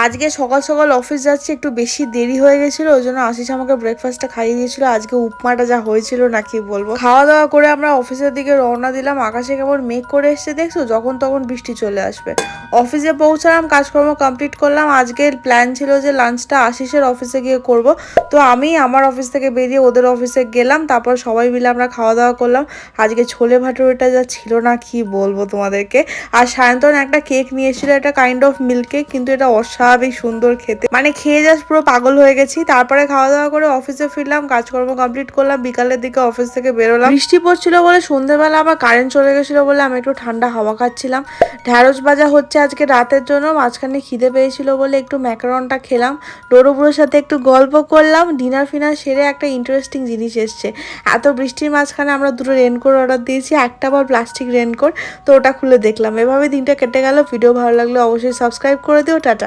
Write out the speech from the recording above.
আজকে সকাল সকাল অফিস যাচ্ছি, একটু বেশি দেরি হয়ে গেছিল, ওই জন্য আশিস আমাকে ব্রেকফাস্টটা খাইয়ে দিয়েছিল। আজকে উপমাটা যা হয়েছিল না কি বলবো। খাওয়া দাওয়া করে আমরা অফিসের দিকে রওনা দিলাম। আকাশে কেমন মেঘ করে এসছে দেখছো, যখন তখন বৃষ্টি চলে আসবে। অফিসে পৌঁছালাম, কাজকর্ম কমপ্লিট করলাম। আজকের প্ল্যান ছিল যে লাঞ্চটা আশিসের অফিসে গিয়ে করব। তো আমি আমার অফিস থেকে বেরিয়ে ওদের অফিসে গেলাম, তারপর সবাই মিলে আমরা খাওয়া দাওয়া করলাম। আজকে ছোলে ভাটুরেটা যা ছিল না কি বলবো তোমাদেরকে। আর সায়ন্তন একটা কেক নিয়েছিল, এটা কাইন্ড অফ মিল্ক কেক, কিন্তু এটা অস্বাভাবিক সুন্দর খেতে, মানে খেয়ে জাস্ট পুরো পাগল হয়ে গেছি। তারপরে খাওয়া দাওয়া করে অফিসে ফিরলাম, কাজকর্ম কমপ্লিট করলাম, বিকালের দিকে অফিস থেকে বেরোলাম। বৃষ্টি পড়ছিল বলে সন্ধ্যেবেলা আবার কারেন্ট চলে গেছিল বলে আমি একটু ঠান্ডা হাওয়া খাচ্ছিলাম। ঢ্যাঁড়স ভাজা হচ্ছে আজকে রাতের জন্য, মাঝখানে খিদে পেয়েছিল বলে একটু ম্যাকারনটা খেলাম। ডোরোবুড়োর সাথে একটু গল্প করলাম। ডিনার ফিনার সেরে একটা ইন্টারেস্টিং জিনিস এসছে। এত বৃষ্টির মাঝখানে আমরা দুটো রেনকোট অর্ডার দিয়েছি, একটা আবার প্লাস্টিক রেনকোট। তো ওটা খুলে দেখলাম। এভাবে দিনটা কেটে গেল। ভিডিও ভালো লাগলে অবশ্যই সাবস্ক্রাইব করে দিও। টাটা।